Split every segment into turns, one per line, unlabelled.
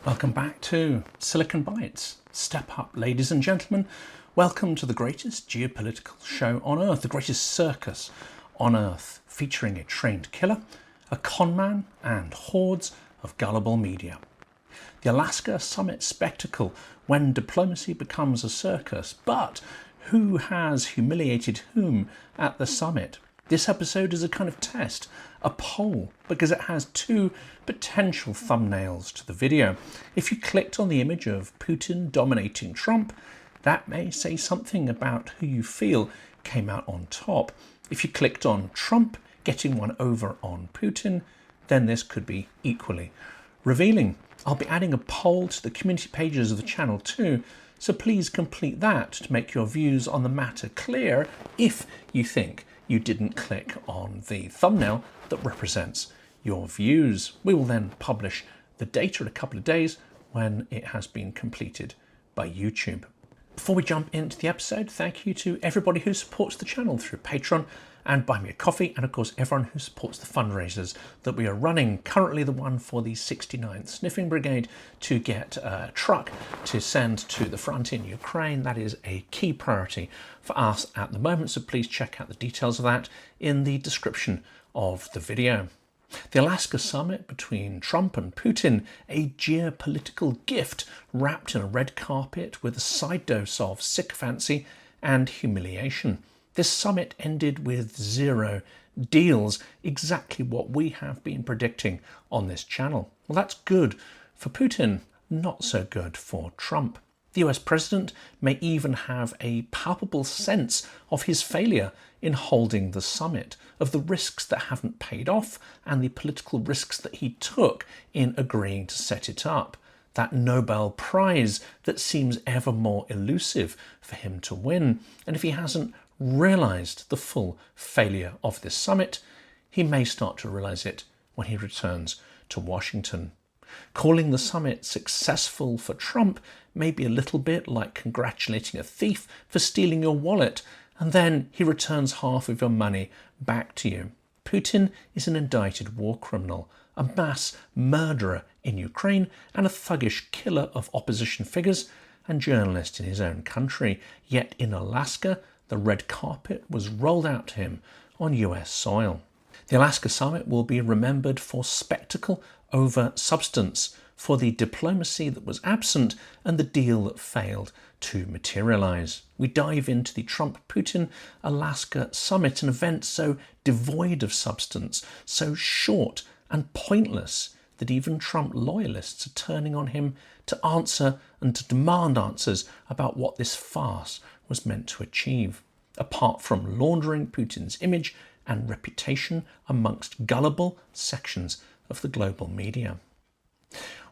Welcome back to Silicon Bites. Step up, ladies and gentlemen. Welcome to the greatest geopolitical show on Earth, the greatest circus on Earth, featuring a trained killer, a conman, and hordes of gullible media. The Alaska summit spectacle when diplomacy becomes a circus, but who has humiliated whom at the summit? This episode is a kind of test, a poll, because it has two potential thumbnails to the video. If you clicked on the image of Putin dominating Trump, that may say something about who you feel came out on top. If you clicked on Trump getting one over on Putin, then this could be equally revealing. I'll be adding a poll to the community pages of the channel too, so please complete that to make your views on the matter clear if you think you didn't click on the thumbnail that represents your views. We will then publish the data in a couple of days when it has been completed by YouTube. Before we jump into the episode, thank you to everybody who supports the channel through Patreon and Buy Me a Coffee, and of course everyone who supports the fundraisers that we are running. Currently the one for the 69th Sniffing Brigade to get a truck to send to the front in Ukraine. That is a key priority for us at the moment, so please check out the details of that in the description of the video. The Alaska summit between Trump and Putin, a geopolitical gift wrapped in a red carpet with a side dose of sycophancy and humiliation. This summit ended with 0 deals, exactly what we have been predicting on this channel. Well, that's good for Putin, not so good for Trump. The US president may even have a palpable sense of his failure in holding the summit, of the risks that haven't paid off and the political risks that he took in agreeing to set it up. That Nobel Prize that seems ever more elusive for him to win. And if he hasn't realised the full failure of this summit, he may start to realise it when he returns to Washington. Calling the summit successful for Trump may be a little bit like congratulating a thief for stealing your wallet, and then he returns half of your money back to you. Putin is an indicted war criminal, a mass murderer in Ukraine, and a thuggish killer of opposition figures and journalists in his own country. Yet in Alaska, the red carpet was rolled out to him on US soil. The Alaska summit will be remembered for spectacle over substance, for the diplomacy that was absent and the deal that failed to materialize. We dive into the Trump-Putin Alaska summit, an event so devoid of substance, so short and pointless that even Trump loyalists are turning on him to answer and to demand answers about what this farce was meant to achieve, apart from laundering Putin's image and reputation amongst gullible sections of the global media.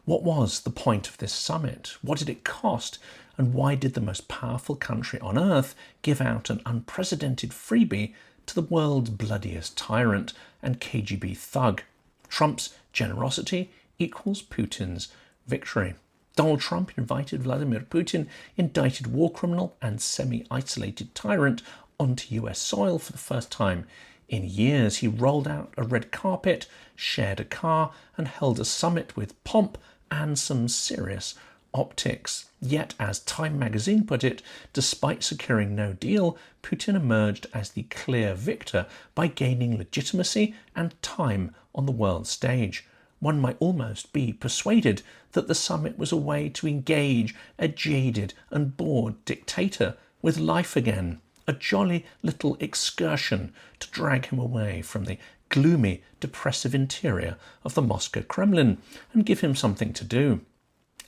What was the point of this summit? What did it cost? And why did the most powerful country on earth give out an unprecedented freebie to the world's bloodiest tyrant and KGB thug? Trump's generosity equals Putin's victory. Donald Trump invited Vladimir Putin, indicted war criminal and semi-isolated tyrant, onto US soil for the first time in years. He rolled out a red carpet, shared a car, and held a summit with pomp and some serious optics. Yet, as Time magazine put it, despite securing no deal, Putin emerged as the clear victor by gaining legitimacy and time on the world stage. One might almost be persuaded that the summit was a way to engage a jaded and bored dictator with life again, a jolly little excursion to drag him away from the gloomy, depressive interior of the Moscow Kremlin and give him something to do.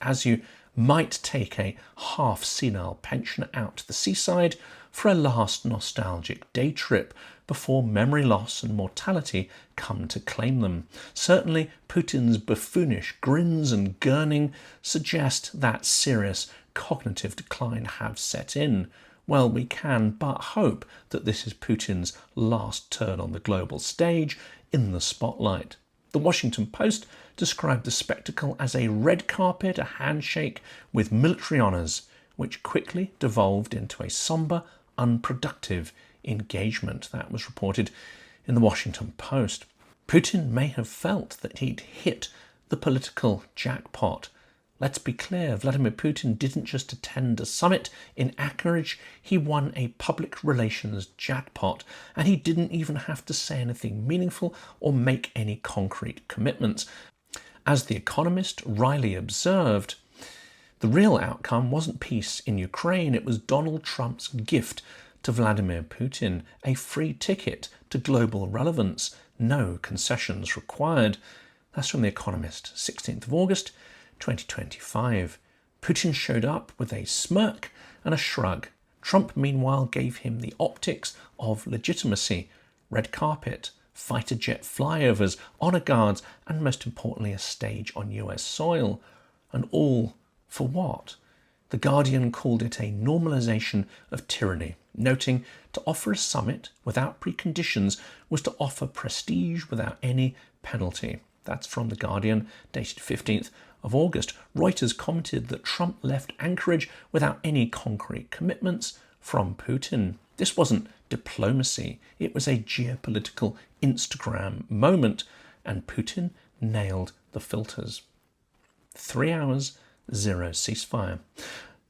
As you might take a half-senile pensioner out to the seaside for a last nostalgic day trip before memory loss and mortality come to claim them. Certainly, Putin's buffoonish grins and gurning suggest that serious cognitive decline have set in. Well, we can but hope that this is Putin's last turn on the global stage in the spotlight. The Washington Post described the spectacle as a red carpet, a handshake with military honours, which quickly devolved into a sombre, unproductive engagement. That was reported in the Washington Post. Putin may have felt that he'd hit the political jackpot. Let's be clear, Vladimir Putin didn't just attend a summit in Anchorage, he won a public relations jackpot, and he didn't even have to say anything meaningful or make any concrete commitments. As The Economist wryly observed, the real outcome wasn't peace in Ukraine, it was Donald Trump's gift to Vladimir Putin, a free ticket to global relevance, no concessions required. That's from The Economist, 16th of August, 2025. Putin showed up with a smirk and a shrug. Trump, meanwhile, gave him the optics of legitimacy, red carpet, fighter jet flyovers, honour guards, and most importantly, a stage on US soil. And all for what? The Guardian called it a normalisation of tyranny, noting to offer a summit without preconditions was to offer prestige without any penalty. That's from The Guardian, dated 15th of August. Reuters commented that Trump left Anchorage without any concrete commitments from Putin. This wasn't diplomacy, it was a geopolitical Instagram moment, and Putin nailed the filters. 3 hours, zero ceasefire.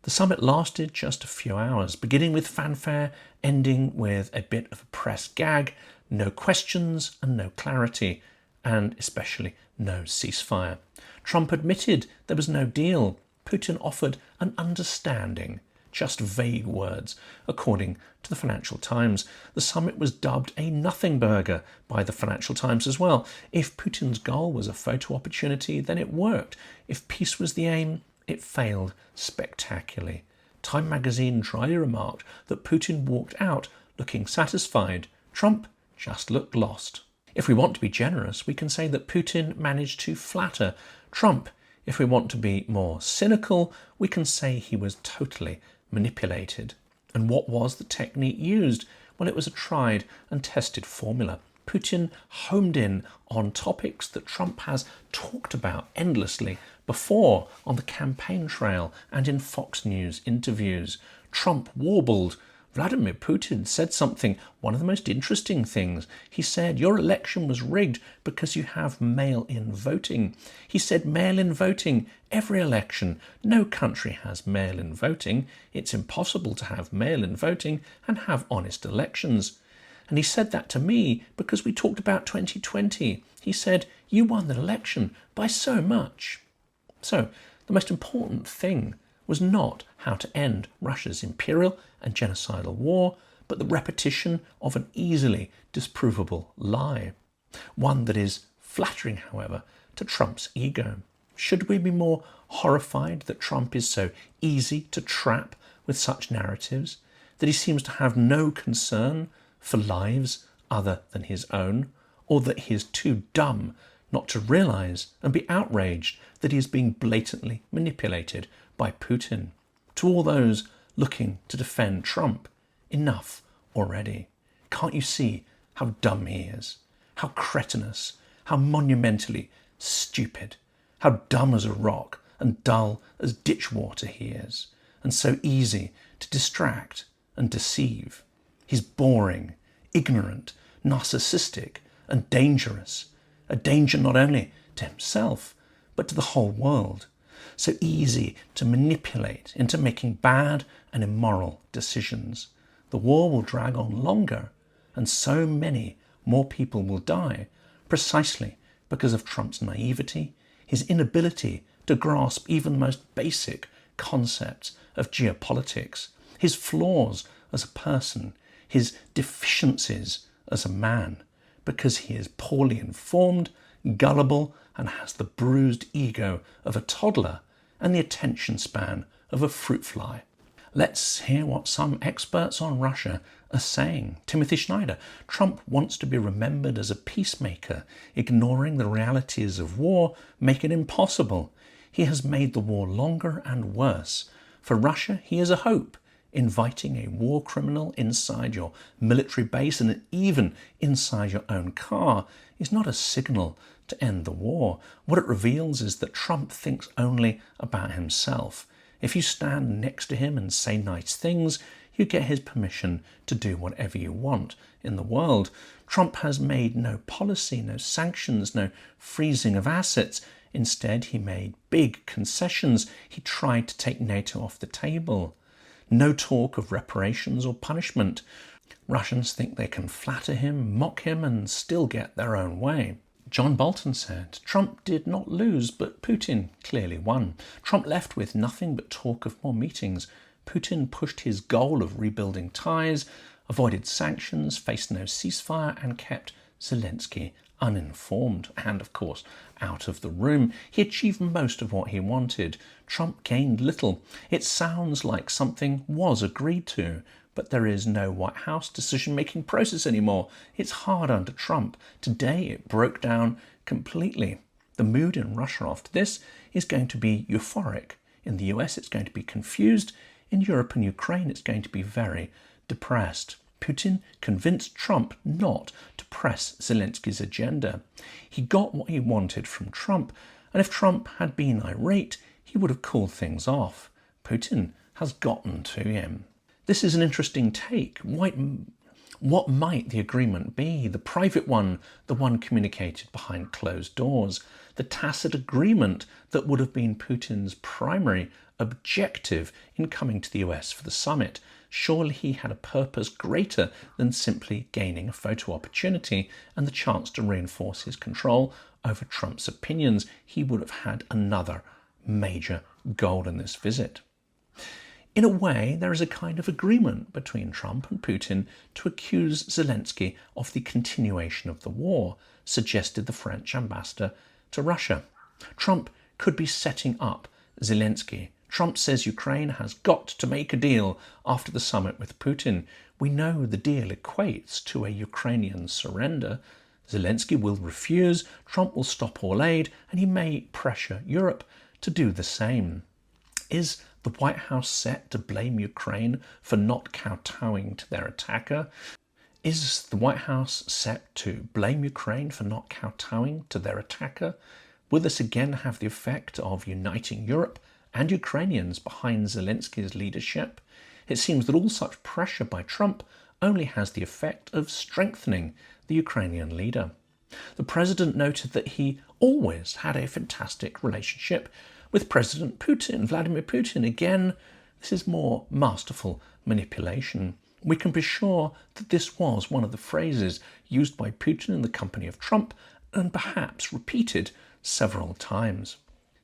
The summit lasted just a few hours, beginning with fanfare, ending with a bit of a press gag, no questions and no clarity, and especially no ceasefire. Trump admitted there was no deal. Putin offered an understanding, just vague words, according to the Financial Times. The summit was dubbed a nothing burger by the Financial Times as well. If Putin's goal was a photo opportunity, then it worked. If peace was the aim, it failed spectacularly. Time magazine dryly remarked that Putin walked out looking satisfied. Trump just looked lost. If we want to be generous, we can say that Putin managed to flatter Trump. If we want to be more cynical, we can say he was totally manipulated. And what was the technique used? Well, it was a tried and tested formula. Putin homed in on topics that Trump has talked about endlessly before on the campaign trail and in Fox News interviews. Trump warbled. Vladimir Putin said something, one of the most interesting things. He said, your election was rigged because you have mail-in voting. He said, mail-in voting, every election. No country has mail-in voting. It's impossible to have mail-in voting and have honest elections. And he said that to me because we talked about 2020. He said, you won the election by so much. So the most important thing was not how to end Russia's imperial and genocidal war, but the repetition of an easily disprovable lie. One that is flattering, however, to Trump's ego. Should we be more horrified that Trump is so easy to trap with such narratives, that he seems to have no concern for lives other than his own, or that he is too dumb not to realise and be outraged that he is being blatantly manipulated by Putin? To all those looking to defend Trump, enough already. Can't you see how dumb he is? How cretinous, how monumentally stupid, how dumb as a rock and dull as ditch water he is, and so easy to distract and deceive. He's boring, ignorant, narcissistic, and dangerous. A danger not only to himself, but to the whole world. So easy to manipulate into making bad and immoral decisions. The war will drag on longer, and so many more people will die, precisely because of Trump's naivety, his inability to grasp even the most basic concepts of geopolitics, his flaws as a person, his deficiencies as a man, because he is poorly informed, gullible, and has the bruised ego of a toddler and the attention span of a fruit fly. Let's hear what some experts on Russia are saying. Timothy Schneider, Trump wants to be remembered as a peacemaker. Ignoring the realities of war make it impossible. He has made the war longer and worse. For Russia, he is a hope. Inviting a war criminal inside your military base and even inside your own car is not a signal to end the war. What it reveals is that Trump thinks only about himself. If you stand next to him and say nice things, you get his permission to do whatever you want in the world. Trump has made no policy, no sanctions, no freezing of assets. Instead, he made big concessions. He tried to take NATO off the table. No talk of reparations or punishment. Russians think they can flatter him, mock him, and still get their own way. John Bolton said, Trump did not lose, but Putin clearly won. Trump left with nothing but talk of more meetings. Putin pushed his goal of rebuilding ties, avoided sanctions, faced no ceasefire, and kept Zelenskyy uninformed and, of course, out of the room. He achieved most of what he wanted. Trump gained little. It sounds like something was agreed to, but there is no White House decision-making process anymore. It's hard under Trump. Today it broke down completely. The mood in Russia after this is going to be euphoric. In the US it's going to be confused. In Europe and Ukraine it's going to be very depressed. Putin convinced Trump not to press Zelenskyy's agenda. He got what he wanted from Trump, and if Trump had been irate, he would have cooled things off. Putin has gotten to him. This is an interesting take. What might the agreement be? The private one, the one communicated behind closed doors, the tacit agreement that would have been Putin's primary objective in coming to the US for the summit. Surely he had a purpose greater than simply gaining a photo opportunity and the chance to reinforce his control over Trump's opinions. He would have had another major goal in this visit. In a way, there is a kind of agreement between Trump and Putin to accuse Zelenskyy of the continuation of the war, suggested the French ambassador to Russia. Trump could be setting up Zelenskyy. Trump says Ukraine has got to make a deal after the summit with Putin. We know the deal equates to a Ukrainian surrender. Zelenskyy will refuse, Trump will stop all aid, and he may pressure Europe to do the same. Is the White House set to blame Ukraine for not kowtowing to their attacker? Is the White House set to blame Ukraine for not kowtowing to their attacker? Will this again have the effect of uniting Europe and Ukrainians behind Zelenskyy's leadership? It seems that all such pressure by Trump only has the effect of strengthening the Ukrainian leader. The president noted that he always had a fantastic relationship with President Putin, Vladimir Putin. Again, this is more masterful manipulation. We can be sure that this was one of the phrases used by Putin in the company of Trump and perhaps repeated several times.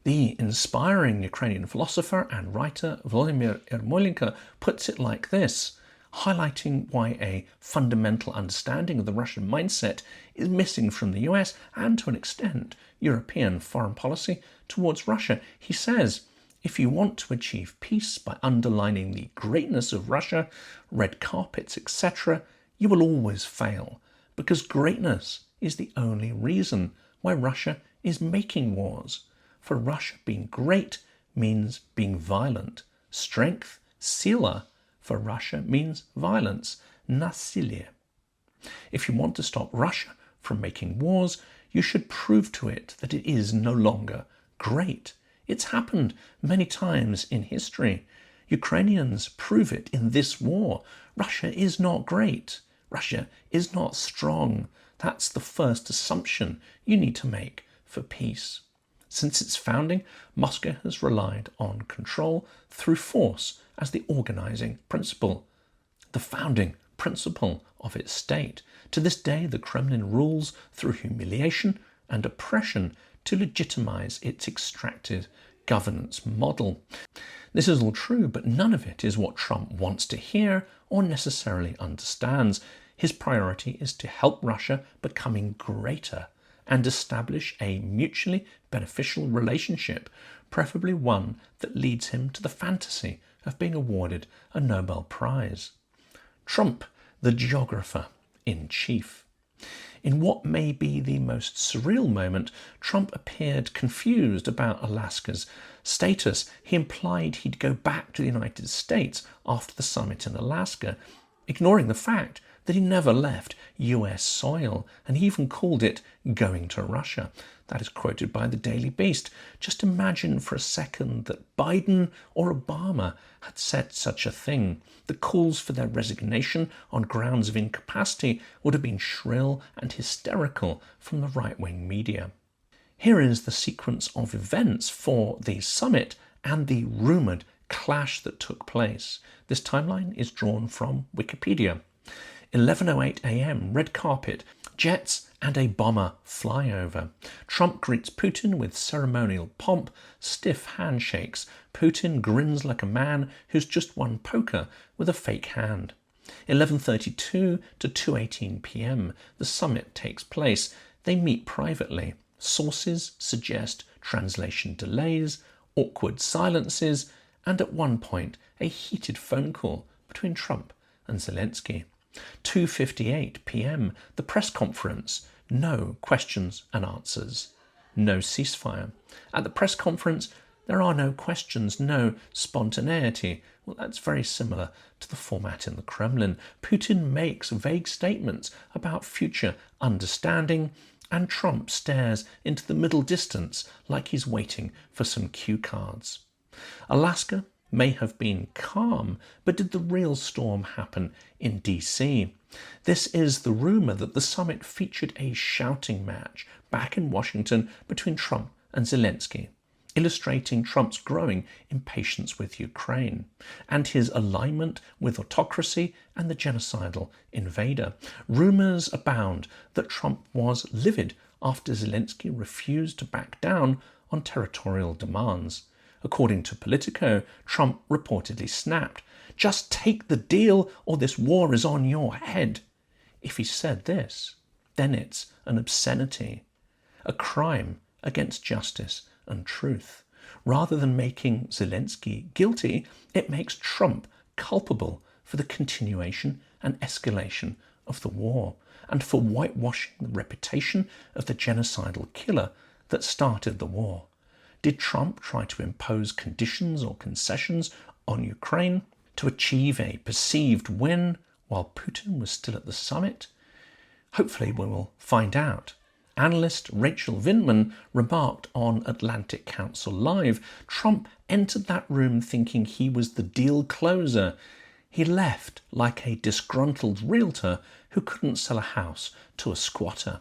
The inspiring Ukrainian philosopher and writer Volodymyr Yermolenko puts it like this, highlighting why a fundamental understanding of the Russian mindset is missing from the US and, to an extent, European foreign policy towards Russia. He says, if you want to achieve peace by underlining the greatness of Russia, red carpets, etc., you will always fail, because greatness is the only reason why Russia is making wars. For Russia, being great means being violent. Strength, sila, for Russia means violence, насилие. If you want to stop Russia from making wars, you should prove to it that it is no longer great. It's happened many times in history. Ukrainians prove it in this war. Russia is not great. Russia is not strong. That's the first assumption you need to make for peace. Since its founding, Moscow has relied on control through force as the organizing principle, the founding principle of its state. To this day, the Kremlin rules through humiliation and oppression to legitimize its extractive governance model. This is all true, but none of it is what Trump wants to hear or necessarily understands. His priority is to help Russia becoming greater and establish a mutually beneficial relationship, preferably one that leads him to the fantasy of being awarded a Nobel Prize. Trump, the geographer in chief. In what may be the most surreal moment, Trump appeared confused about Alaska's status. He implied he'd go back to the United States after the summit in Alaska, ignoring the fact that he never left US soil, and he even called it going to Russia. That is quoted by the Daily Beast. Just imagine for a second that Biden or Obama had said such a thing. The calls for their resignation on grounds of incapacity would have been shrill and hysterical from the right-wing media. Here is the sequence of events for the summit and the rumoured clash that took place. This timeline is drawn from Wikipedia. 11:08 a.m, red carpet, jets and a bomber fly over. Trump greets Putin with ceremonial pomp, stiff handshakes. Putin grins like a man who's just won poker with a fake hand. 11:32 to 2:18 p.m, the summit takes place. They meet privately. Sources suggest translation delays, awkward silences, and at one point a heated phone call between Trump and Zelenskyy. 2:58 p.m, the press conference. No questions and answers. No ceasefire. At the press conference, there are no questions, no spontaneity. Well, that's very similar to the format in the Kremlin. Putin makes vague statements about future understanding, and Trump stares into the middle distance like he's waiting for some cue cards. Alaska may have been calm, but did the real storm happen in DC? This is the rumour that the summit featured a shouting match back in Washington between Trump and Zelenskyy, illustrating Trump's growing impatience with Ukraine and his alignment with autocracy and the genocidal invader. Rumours abound that Trump was livid after Zelenskyy refused to back down on territorial demands. According to Politico, Trump reportedly snapped, "Just take the deal or this war is on your head." If he said this, then it's an obscenity, a crime against justice and truth. Rather than making Zelenskyy guilty, it makes Trump culpable for the continuation and escalation of the war and for whitewashing the reputation of the genocidal killer that started the war. Did Trump try to impose conditions or concessions on Ukraine to achieve a perceived win while Putin was still at the summit? Hopefully we will find out. Analyst Rachel Vindman remarked on Atlantic Council Live, Trump entered that room thinking he was the deal closer. He left like a disgruntled realtor who couldn't sell a house to a squatter.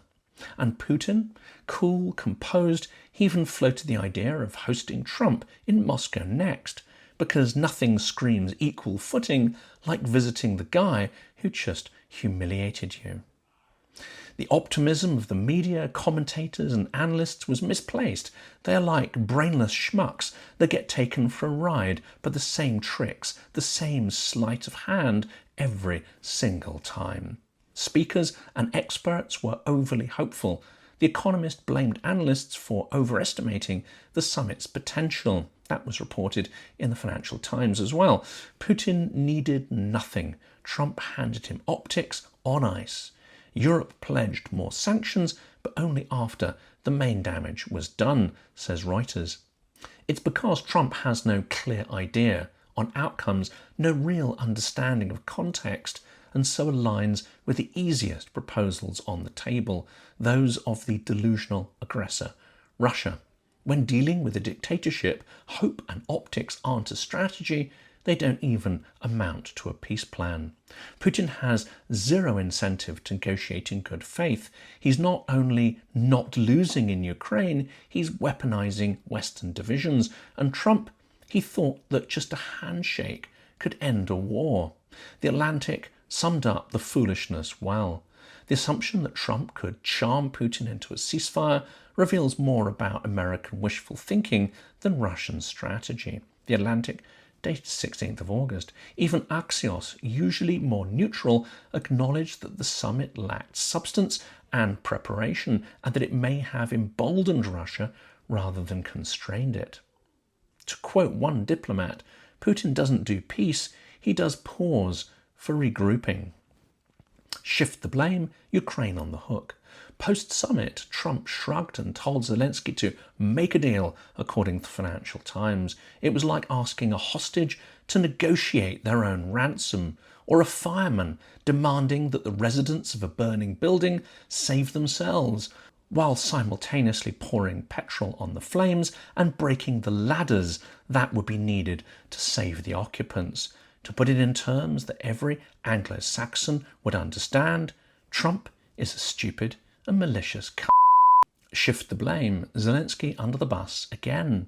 And Putin, cool, composed, he even floated the idea of hosting Trump in Moscow next, because nothing screams equal footing like visiting the guy who just humiliated you. The optimism of the media, commentators and analysts was misplaced. They are like brainless schmucks that get taken for a ride by the same tricks, the same sleight of hand every single time. Speakers and experts were overly hopeful. The Economist blamed analysts for overestimating the summit's potential. That was reported in the Financial Times as well. Putin needed nothing. Trump handed him optics on ice. Europe pledged more sanctions, but only after the main damage was done, says Reuters. It's because Trump has no clear idea on outcomes, no real understanding of context, and so aligns with the easiest proposals on the table, those of the delusional aggressor, Russia. When dealing with a dictatorship, hope and optics aren't a strategy, they don't even amount to a peace plan. Putin has zero incentive to negotiate in good faith. He's not only not losing in Ukraine, he's weaponizing Western divisions. And Trump, he thought that just a handshake could end a war. The Atlantic summed up the foolishness well. The assumption that Trump could charm Putin into a ceasefire reveals more about American wishful thinking than Russian strategy. The Atlantic, dated 16th of August. Even Axios, usually more neutral, acknowledged that the summit lacked substance and preparation and that it may have emboldened Russia rather than constrained it. To quote one diplomat, Putin doesn't do peace, he does pause for regrouping. Shift the blame, Ukraine on the hook. Post-summit, Trump shrugged and told Zelenskyy to make a deal, according to the Financial Times. It was like asking a hostage to negotiate their own ransom, or a fireman demanding that the residents of a burning building save themselves, while simultaneously pouring petrol on the flames and breaking the ladders that would be needed to save the occupants. To put it in terms that every Anglo-Saxon would understand, Trump is a stupid and malicious Shift the blame, Zelenskyy under the bus again.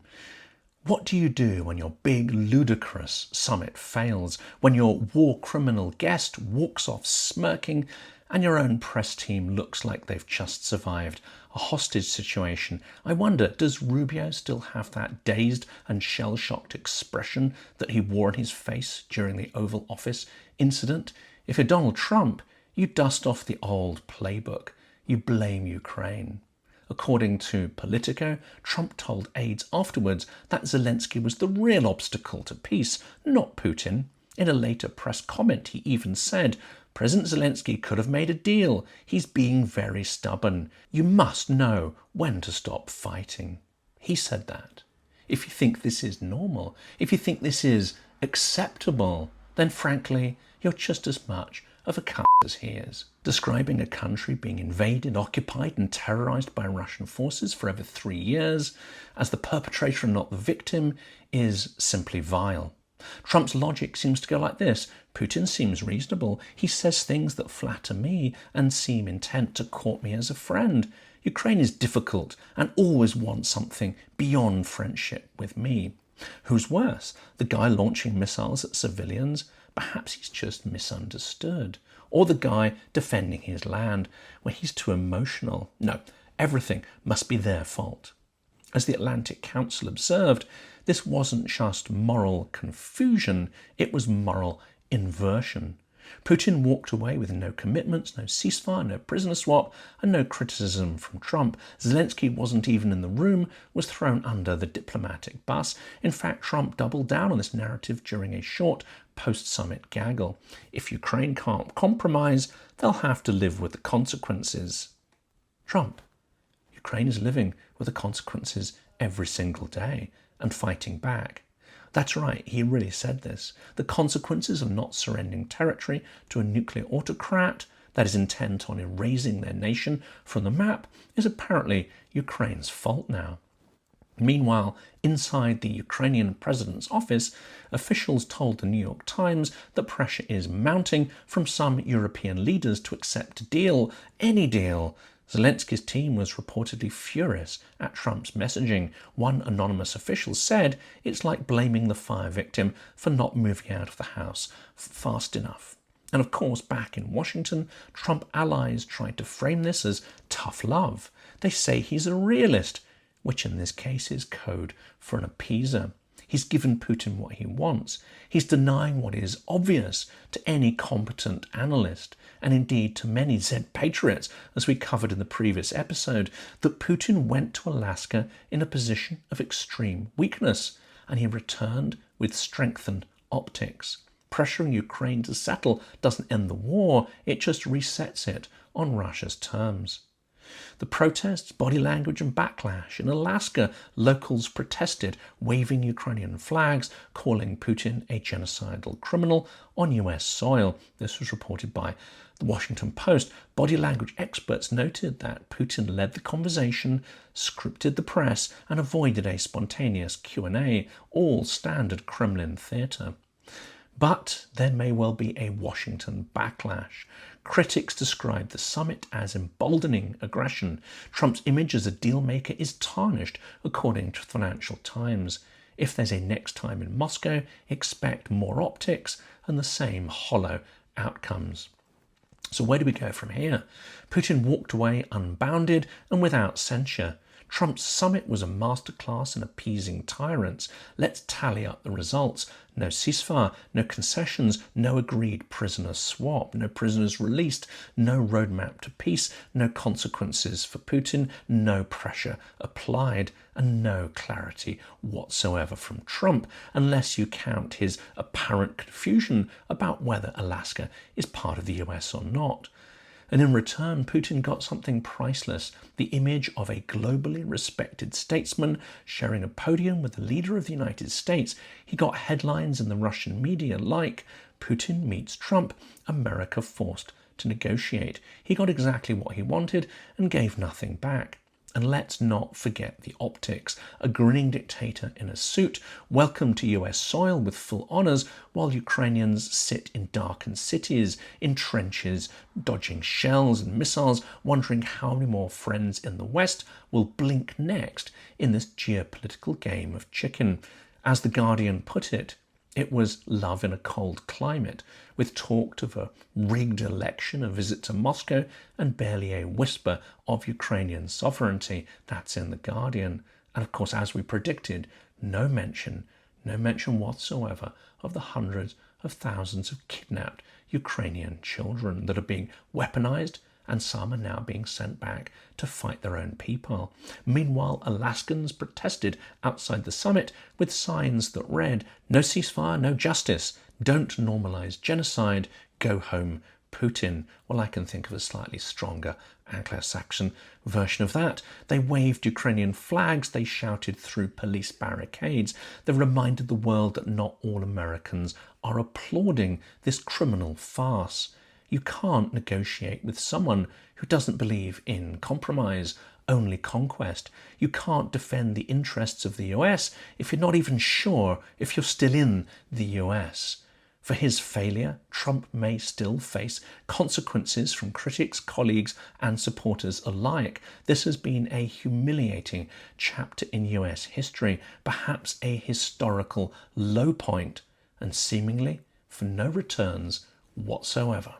What do you do when your big, ludicrous summit fails, when your war criminal guest walks off smirking and your own press team looks like they've just survived a hostage situation? I wonder, does Rubio still have that dazed and shell-shocked expression that he wore on his face during the Oval Office incident? If you're Donald Trump, you dust off the old playbook. You blame Ukraine. According to Politico, Trump told aides afterwards that Zelenskyy was the real obstacle to peace, not Putin. In a later press comment, he even said, President Zelenskyy could have made a deal. He's being very stubborn. You must know when to stop fighting. He said that. If you think this is normal, if you think this is acceptable, then frankly, you're just as much of a cunt as he is. Describing a country being invaded, occupied and terrorized by Russian forces for over 3 years as the perpetrator and not the victim is simply vile. Trump's logic seems to go like this. Putin seems reasonable. He says things that flatter me and seem intent to court me as a friend. Ukraine is difficult and always wants something beyond friendship with me. Who's worse, the guy launching missiles at civilians? Perhaps he's just misunderstood. Or the guy defending his land, where he's too emotional. No, everything must be their fault. As the Atlantic Council observed, this wasn't just moral confusion, it was moral inversion. Putin walked away with no commitments, no ceasefire, no prisoner swap, and no criticism from Trump. Zelenskyy wasn't even in the room, was thrown under the diplomatic bus. In fact, Trump doubled down on this narrative during a short post-summit gaggle. If Ukraine can't compromise, they'll have to live with the consequences. Trump. Ukraine is living with the consequences every single day and fighting back. That's right, he really said this. The consequences of not surrendering territory to a nuclear autocrat that is intent on erasing their nation from the map is apparently Ukraine's fault now. Meanwhile, inside the Ukrainian president's office, officials told the New York Times that pressure is mounting from some European leaders to accept a deal, any deal. Zelenskyy's team was reportedly furious at Trump's messaging. One anonymous official said it's like blaming the fire victim for not moving out of the house fast enough. And of course, back in Washington, Trump allies tried to frame this as tough love. They say he's a realist, which in this case is code for an appeaser. He's given Putin what he wants. He's denying what is obvious to any competent analyst, and indeed to many Z patriots, as we covered in the previous episode, that Putin went to Alaska in a position of extreme weakness, and he returned with strengthened optics. Pressuring Ukraine to settle doesn't end the war, it just resets it on Russia's terms. The protests, body language and backlash. In Alaska, locals protested, waving Ukrainian flags, calling Putin a genocidal criminal on US soil. This was reported by the Washington Post. Body language experts noted that Putin led the conversation, scripted the press and avoided a spontaneous Q&A, all standard Kremlin theatre. But there may well be a Washington backlash. Critics describe the summit as emboldening aggression. Trump's image as a deal maker is tarnished, according to the Financial Times. If there's a next time in Moscow, expect more optics and the same hollow outcomes. So where do we go from here? Putin walked away unbounded and without censure. Trump's summit was a masterclass in appeasing tyrants. Let's tally up the results. No ceasefire, no concessions, no agreed prisoner swap, no prisoners released, no roadmap to peace, no consequences for Putin, no pressure applied, and no clarity whatsoever from Trump, unless you count his apparent confusion about whether Alaska is part of the US or not. And in return, Putin got something priceless, the image of a globally respected statesman sharing a podium with the leader of the United States. He got headlines in the Russian media like, Putin meets Trump, America forced to negotiate. He got exactly what he wanted and gave nothing back. And let's not forget the optics. A grinning dictator in a suit, welcome to US soil with full honours, while Ukrainians sit in darkened cities, in trenches, dodging shells and missiles, wondering how many more friends in the West will blink next in this geopolitical game of chicken. As The Guardian put it, it was love in a cold climate, with talk of a rigged election, a visit to Moscow, and barely a whisper of Ukrainian sovereignty. That's in The Guardian. And of course, as we predicted, no mention whatsoever of the hundreds of thousands of kidnapped Ukrainian children that are being weaponized, and some are now being sent back to fight their own people. Meanwhile, Alaskans protested outside the summit with signs that read, "No ceasefire, no justice. Don't normalize genocide. Go home, Putin." Well, I can think of a slightly stronger Anglo-Saxon version of that. They waved Ukrainian flags, they shouted through police barricades, they reminded the world that not all Americans are applauding this criminal farce. You can't negotiate with someone who doesn't believe in compromise, only conquest. You can't defend the interests of the US if you're not even sure if you're still in the US. For his failure, Trump may still face consequences from critics, colleagues, and supporters alike. This has been a humiliating chapter in US history, perhaps a historical low point, and seemingly for no returns whatsoever.